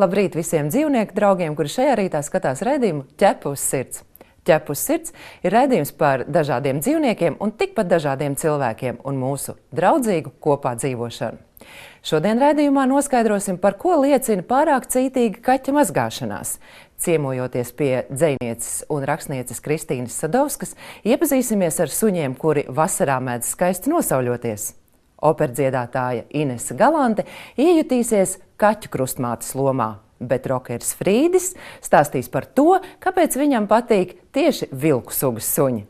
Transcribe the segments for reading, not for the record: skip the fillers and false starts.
Labrīt visiem dzīvnieku draugiem, kuri šajā rītā skatās raidījumu Ķepa uz sirds. Ķepa uz sirds ir raidījums par dažādiem dzīvniekiem un tikpat dažādiem cilvēkiem un mūsu draudzīgu kopā dzīvošanu. Šodien raidījumā noskaidrosim, par ko liecina pārāk cītīga kaķa mazgāšanās. Ciemojoties pie dzejnieces un rakstnieces Kristīnas Sadovskas, iepazīsimies ar suņiem, kuri vasarā mēdz skaisti nosauļoties. Operdziedātāja Inese Galante iejutīsies kaķu krustmātes lomā, bet rokeris Frīdis stāstīs par to, kāpēc viņam patīk tieši vilku sugas suņi.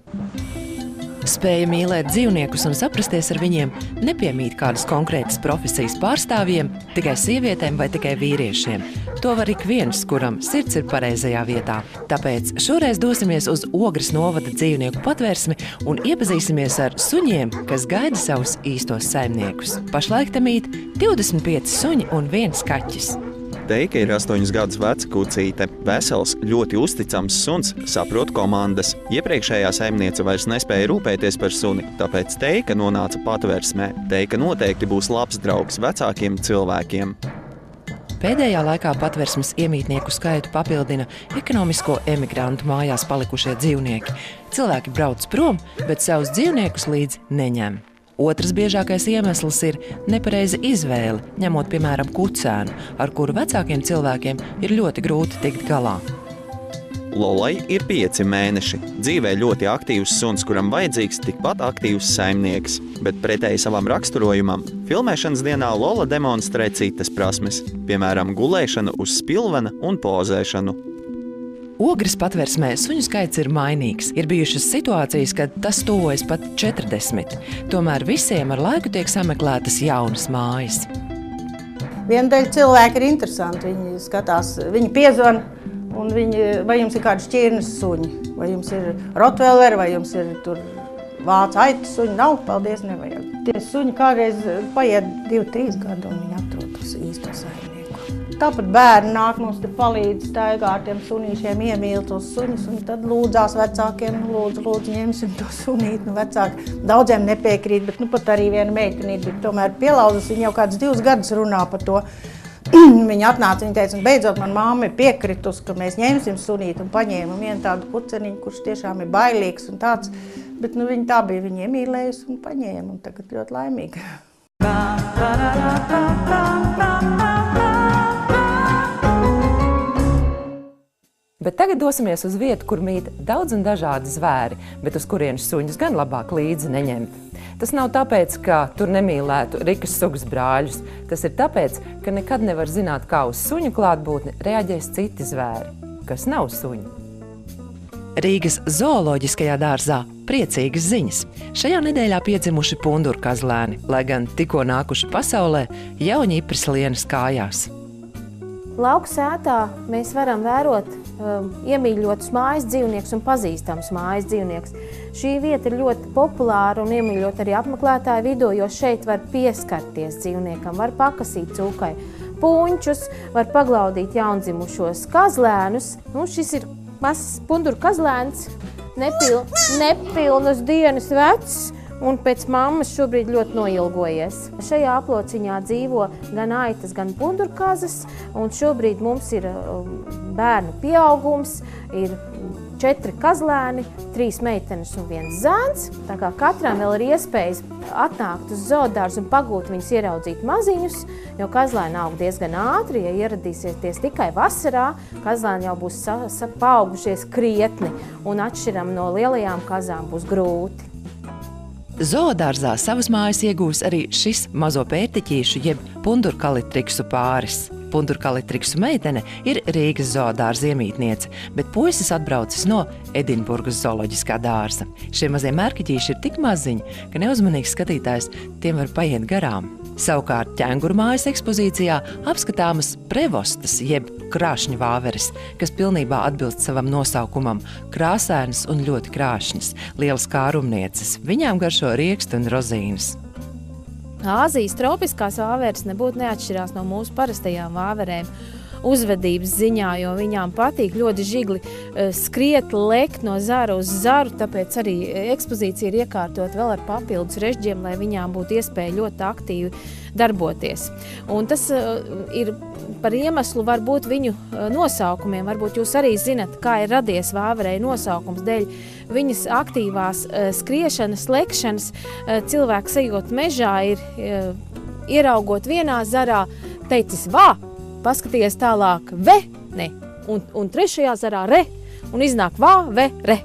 Spēja mīlēt dzīvniekus un saprasties ar viņiem nepiemīt kādas konkrētas profesijas pārstāvjiem, tikai sievietēm vai tikai vīriešiem. To var ik viens, kuram sirds ir pareizajā vietā. Tāpēc šoreiz dosimies uz Ogres novada dzīvnieku patvērsmi un iepazīsimies ar suņiem, kas gaida savus īstos saimniekus. Pašlaik te mīt 25 suņi un 1 kaķis. Teika ir 8 gadus veca kucīte. Vesels, ļoti uzticams suns, saprot komandas. Iepriekšējā saimniece vairs nespēja rūpēties par suni, tāpēc Teika nonāca patvērsmē. Teika noteikti būs labs draugs vecākiem cilvēkiem. Pēdējā laikā patversmes iemītnieku skaitu papildina ekonomisko emigrantu mājās palikušie dzīvnieki. Cilvēki brauc prom, bet savus dzīvniekus līdzi neņem. Otrs biežākais iemesls ir nepareiza izvēle, ņemot piemēram kucēnu, ar kuru vecākiem cilvēkiem ir ļoti grūti tikt galā. Lolai ir 5 mēneši. Dzīvē ļoti aktīvs suns, kuram vajadzīgs tikpat aktīvs saimnieks. Bet pretēji savam raksturojumam, filmēšanas dienā Lola demonstrē citas prasmes, piemēram, gulēšanu uz spilvena un pozēšanu. Ogres patversmē suņu skaits ir mainīgs. Ir bijušas situācijas, kad tas tuvojas pat 40. Tomēr visiem ar laiku tiek sameklētas jaunas mājas. Viendaļa cilvēki ir interesanti. Viņi skatās, viņi piezvan, un vai jums ir kādi šķirnes suņi, vai jums ir rotvēleri, vai jums ir tur vācu aitas suņi. Nav, paldies, nevajag. Tie suņi kādreiz paiet 2-3 gadu, un viņi atrod tos īsto saimnieku. Tāpat bērni nāk mums te palīdz staigā ar tiem sunīšiem, iemīl tos suņus, un tad lūdzās vecākiem, lūdzu, ņemsim to sunīti. Vecāki daudziem nepiekrīt, bet pat arī viena meitenīte bija tomēr pielauzas, viņa jau kādus 2 gadus runā par to. Viņa atnāca, viņa teica, un beidzot man mamma ir piekritus, ka mēs ņemsim sunīti, un paņēma vienu tādu puceniņu, kurš tiešām ir bailīgs un tāds, bet viņa tā bija, viņa iemīlējusi un paņēma, un tagad ļoti laimīga. Bet tagad dosimies uz vietu, kur mīt daudz un dažādi zvēri, bet uz kurienes suņus gan labāk līdzi neņemt. Tas nav tāpēc, ka tur nemīlētu rikas sugas brāļus. Tas ir tāpēc, ka nekad nevar zināt, kā uz suņu klātbūtni reaģēs citi zvēri, kas nav suņi. Rīgas zooloģiskajā dārzā priecīgas ziņas. Šajā nedēļā piedzimuši pundurkazlēni, lai gan tikko nākuši pasaulē, jau ņipris lienas kājās. Lauksētā mēs varam vērot iemīļotus mājas dzīvniekus un pazīstamus mājas dzīvniekus. Šī vieta ir ļoti populāra un iemīļot arī apmeklētāju vidū, jo šeit var pieskarties dzīvniekam, var pakasīt cūkai puņčus, var paglaudīt jaundzimušos kazlēnus. Šis ir mazs pundurkazlēns, nepilnas dienas vecs, un pēc mammas šobrīd ļoti noilgojies. Šajā aplociņā dzīvo gan aitas, gan pundurkazas, un šobrīd mums ir bērnu pieaugums, ir 4 kazlēni, 3 meitenes un 1 zēns. Tā kā katram vēl ir iespējas atnākt uz zoodārzu un pagūt viņus ieraudzīt maziņus, jo kazlēni aug diezgan ātri, ja ieradīsieties tikai vasarā, kazlēni jau būs paaugušies krietni, un atšķiram no lielajām kazām būs grūti. Zoodārzā savas mājas iegūs arī šis mazo pērtiķīšu jeb pundurkalitriksu pāris. Pundurkalitriksu meitene ir Rīgas zoodārza iemītniece, bet puisis atbraucis no Edinburgas zooloģiskā dārza. Šie mazie mērkiķīši ir tik maziņi, ka neuzmanīgs skatītājs tiem var paiet garām. Savukārt ķenguru mājas ekspozīcijā apskatāmas prevostas jeb krāšņu vāveres, kas pilnībā atbilst savam nosaukumam – krāsainas un ļoti krāšņas, lielas kārumnieces. Viņām garšo rieksti un rozīnes. Āzijas tropiskās vāveres nebūtu neatšķirās no mūsu parastajām vāverēm. uzvedības ziņā, jo viņām patīk ļoti žigli skriet, lekt no zara uz zaru, tāpēc arī ekspozīcija ir iekārtot vēl ar papildus režģiem, lai viņām būtu iespēja ļoti aktīvi darboties. Un tas ir par iemeslu varbūt viņu nosaukumiem. Varbūt jūs arī zinat, kā ir radies vāverei nosaukums dēļ viņas aktīvās skriešanas, lekšanas. Cilvēks ejot mežā ir ieraugot vienā zarā, teicis vā, paskaties tālāk ve, ne, un trešajā zarā re, un iznāk vā, ve, re.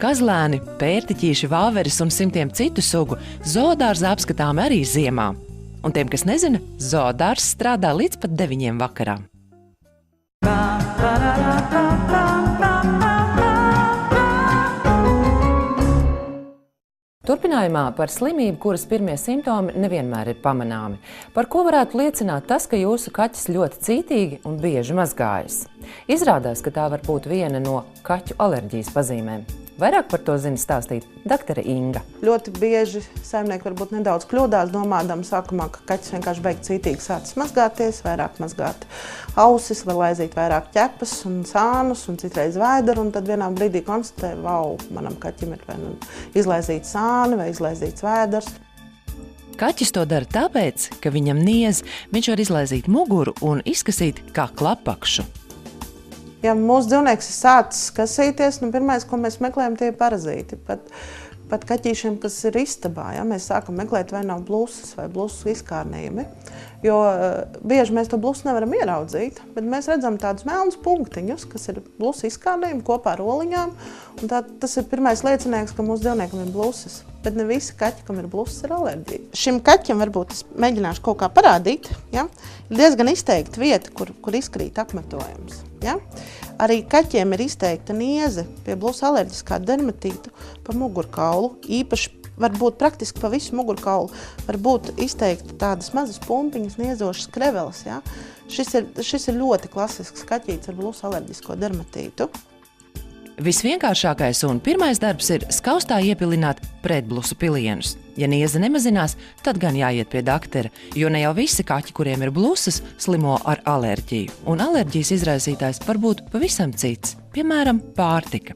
Kazlēni, pērtiķīši, vāveres un simtiem citu sugu zoodārza apskatām arī ziemā. Un tiem, kas nezina, zoodārzs strādā līdz pat 9 vakarā. Turpinājumā par slimību, kuras pirmie simptomi nevienmēr ir pamanāmi. Par ko varētu liecināt tas, ka jūsu kaķis ļoti cītīgi un bieži mazgājas. Izrādās, ka tā var būt viena no kaķu alerģijas pazīmēm. Vairāk par to zina stāstīt doktore Inga. Ļoti bieži saimnieki varbūt nedaudz kļūdās, domādami sākumā, ka kaķis vienkārši beigt cītīgi sācis mazgāties, vairāk mazgāt ausis, var laizīt vairāk ķepas un sānus un citreiz vēderu, un tad vienā brīdī konstatē, vau, manam kaķim ir vai nu izlaizīt sāni vai izlaizīts vēders. Kaķis to dara tāpēc, ka viņam niez, viņš var izlaizīt muguru un izkasīt kā klapakšu. Ja mūsu dzīvnieks ir sācis kasīties, pirmais, ko mēs meklējam, tie ir parazīti. Pat kaķīšiem, kas ir istabā, mēs sākam meklēt, vai nav blusas vai blusu izkārnējumi. Jo bieži mēs to blusu nevaram ieraudzīt, bet mēs redzam tādus melnus punktiņus, kas ir blusu izkārnējumi kopā ar oliņām. Un tas ir pirmais liecinieks, ka mūsu dzīvniekam ir blusas. Bet ne visi kaķi, kam ir blusas, ir alerģija. Šim kaķim varbūt es mēģināšu kaut kā parādīt. Ja? Ir diezgan izteikta vieta, kur izkrīt apmetojums. Ja? Arī kaķiem ir izteikta nieze pie blusu alerģiskā dermatīta pa mugurkaulu. Īpaši varbūt praktiski pa visu mugurkaulu var būt izteikti tādas mazas pumpiņas, niezošas kreveles. Ja? Šis ir ļoti klasisks kaķītis ar blusu alerģisko dermatītu. Visvienkāršākais un pirmais darbs ir skaustā iepilināt pretblusu pilienus. Ja nieze nemazinās, tad gan jāiet pie daktera, jo ne jau visi kaķi, kuriem ir blusas, slimo ar alerģiju. Un alerģijas izraisītājs var būt pavisam cits, piemēram, pārtika.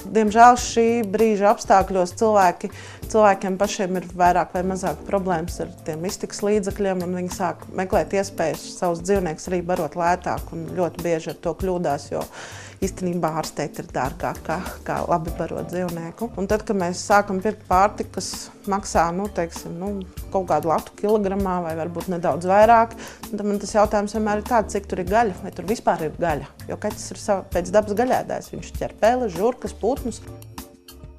Diemžēl šī brīža apstākļos cilvēkiem pašiem ir vairāk vai mazāk problēmas ar tiem iztikas līdzekļiem, un viņi sāk meklēt iespējas savus dzīvniekus arī barot lētāk, un ļoti bieži ar to kļūdās, jo īstenībā ārstēt ir dārgāk kā labi barot dzīvnieku. Un tad, kad mēs sākam pirkt pārtiku, kas maksā kaut kādu latu kilogramā vai varbūt nedaudz vairāk, tad man tas jautājums vienmēr ir tāds, cik tur ir gaļa, vai tur vispār ir gaļa. Jo kaķis ir pēc dabas gaļēdājs, viņš ķer peles, žurkas, putnus.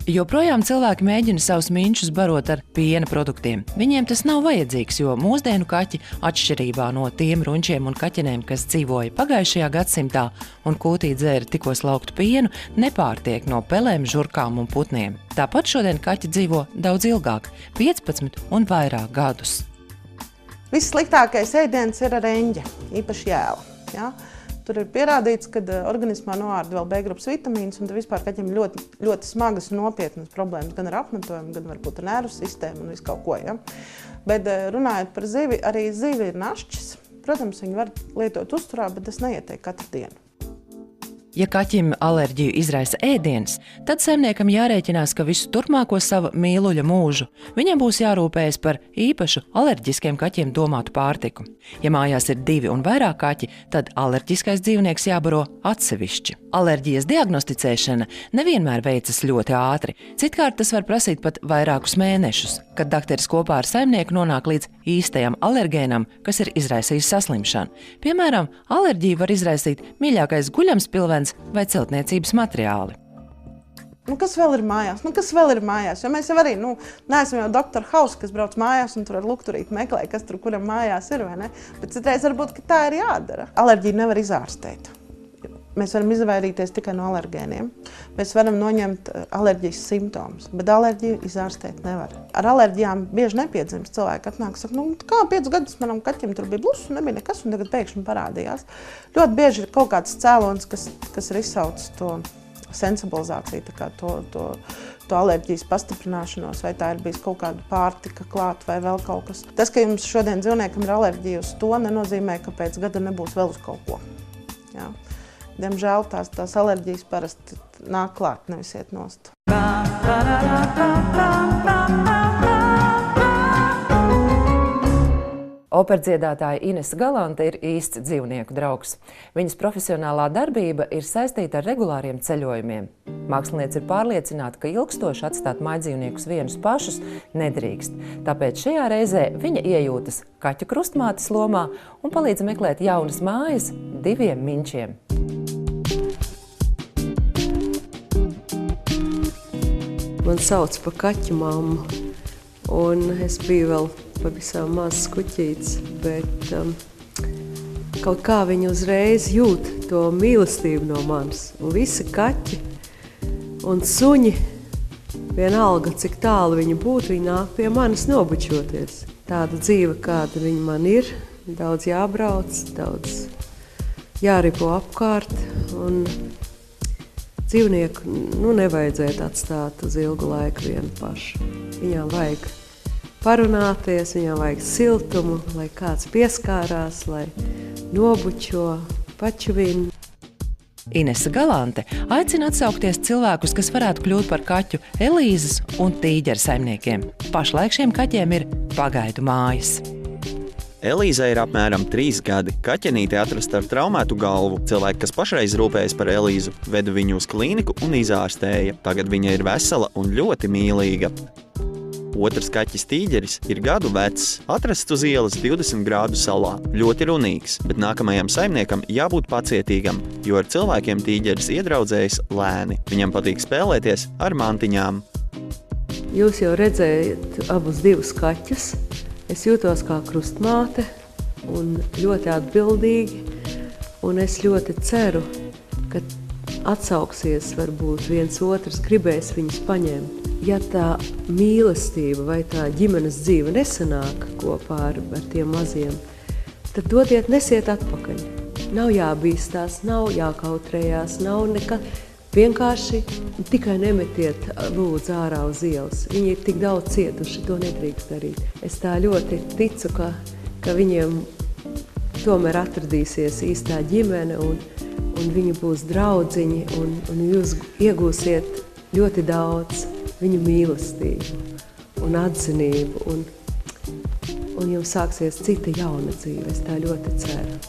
Joprojām cilvēki mēģina savus minčus barot ar piena produktiem. Viņiem tas nav vajadzīgs, jo mūsdienu kaķi, atšķirībā no tiem runčiem un kaķenēm, kas dzīvoja pagājušajā gadsimtā un kūtī dzēra tikko slauktu pienu, nepārtiek no pelēm, žurkām un putniem. Tāpat šodien kaķi dzīvo daudz ilgāk, 15 un vairāk gadus. Vissliktākais ēdiens ir ar eņģa, īpaši jēla. Ja? Tur ir pierādīts, ka organismā noārda vēl B-grupas vitamīns, un vispār kaķiem ļoti, ļoti smagas un nopietnas problēmas gan ar apmetojumu, gan varbūt ar nervu sistēmu un visu kaut ko. Ja? Bet runājot par zivi, arī zivi ir našķis. Protams, viņi var lietot uzturā, bet tas neietiek katru dienu. Ja kaķim alerģiju izraisa ēdiens, tad saimniekam jārēķinās, ka visu turpmāko sava mīluļa mūžu viņam būs jārūpējas par īpašu alerģiskiem kaķiem domātu pārtiku. Ja mājās ir 2 un vairāk kaķi, tad alerģiskais dzīvnieks jābaro atsevišķi. Alerģijas diagnosticēšana nevienmēr veicas ļoti ātri. Citkārt tas var prasīt pat vairākus mēnešus, kad dakteris kopā ar saimnieku nonāk līdz īstajam alergēnam, kas ir izraisījis saslimšanu. Piemēram, alerģiju var izraisīt mīļākais guļamspilvens vai celtniecības materiāli. Kas vēl ir mājās? Jo mēs jau arī neesam jau Dr. House, kas brauc mājās un tur ar lukturīti meklē, kas tur kuram mājās ir, vai ne? Bet citreiz varbūt, ka tā ir jādara. Alerģiju nevar izārstēt. Mēs varam izvairīties tikai no alergēniem. Mēs varam noņemt alerģijas simptomus, bet alerģiju izārstēt nevar. Ar alerģijām bieži nepiedzimst cilvēki. Atnāk, saka, kā 5 gadus manam kaķim tur bija blusu, nebija nekas, un tagad pēkšņi parādījās. Ļoti bieži ir kaut kāds cēlonis, kas ir izsaucis to sensibilizācija, tā kā to alerģijas pastiprināšanos, vai tā ir bijis kaut kāda pārtika klāt vai vēl kaut kas. Tas, ka jums šodien dzīvniekam ir alerģija uz to, nenozīmē, ka pēc gada nebūs vēl uz kaut ko. Jā. Diemžēl tās alerģijas parasti nāk klāt, nevis iet nost. Operdziedātāja Inese Galante ir īsts dzīvnieku draugs. Viņas profesionālā darbība ir saistīta ar regulāriem ceļojumiem. Māksliniece ir pārliecināta, ka ilgstoši atstāt mājdzīvniekus vienus pašus nedrīkst. Tāpēc šajā reizē viņa iejūtas kaķu krustmātes lomā un palīdz meklēt jaunas mājas 2 miņčiem. Man sauc par kaķu mammu, un es biju vēl pavisam mazs kuķītis, bet kaut kā viņi uzreiz jūt to mīlestību no manis. Un visi kaķi un suņi, vienalga, cik tālu viņi būtu, viņi nāk pie manis nobučoties. Tāda dzīve, kāda viņa man ir, daudz jābrauc, daudz jāripo apkārt, un dzīvnieku nevajadzētu atstāt uz ilgu laiku vienu pašu. Viņām vajag parunāties, viņām vajag siltumu, lai kāds pieskārās, lai nobučo, pačuvina. Inese Galante aicina atsaukties cilvēkus, kas varētu kļūt par kaķu Elīzes un tīģeru saimniekiem. Pašlaik šiem kaķiem ir pagaidu mājas. Elīzei ir apmēram 3 gadi. Kaķenīte atrasta ar traumētu galvu. Cilvēki, kas pašreiz rūpējas par Elīzu, veda viņu uz klīniku un izārstēja. Tagad viņa ir vesela un ļoti mīlīga. Otrs kaķis tīģeris ir gadu vecs, atrasts uz ielas 20 grādu salā. Ļoti runīgs, bet nākamajam saimniekam jābūt pacietīgam, jo ar cilvēkiem tīģeris iedraudzējas lēni. Viņam patīk spēlēties ar mantiņām. Jūs jau redzējat abus 2 kaķus. Es jūtos kā krustmāte un ļoti atbildīgi, un es ļoti ceru, ka atsauksies varbūt viens otrs, gribēs viņus paņemt. Ja tā mīlestība vai tā ģimenes dzīve nesanāk kopā ar tiem maziem, tad dodiet, nesiet atpakaļ. Nav jābīstās, nav jākautrējās, nav nekā. Vienkārši tikai nemetiet lūdzu ārā uz ielas. Viņi ir tik daudz cietuši, to nedrīkst darīt. Es tā ļoti ticu, ka viņiem tomēr atradīsies īstā ģimene un viņi būs draudziņi un jūs iegūsiet ļoti daudz viņu mīlestību un atzinību un jums sāksies cita jauna dzīve. Es tā ļoti ceru.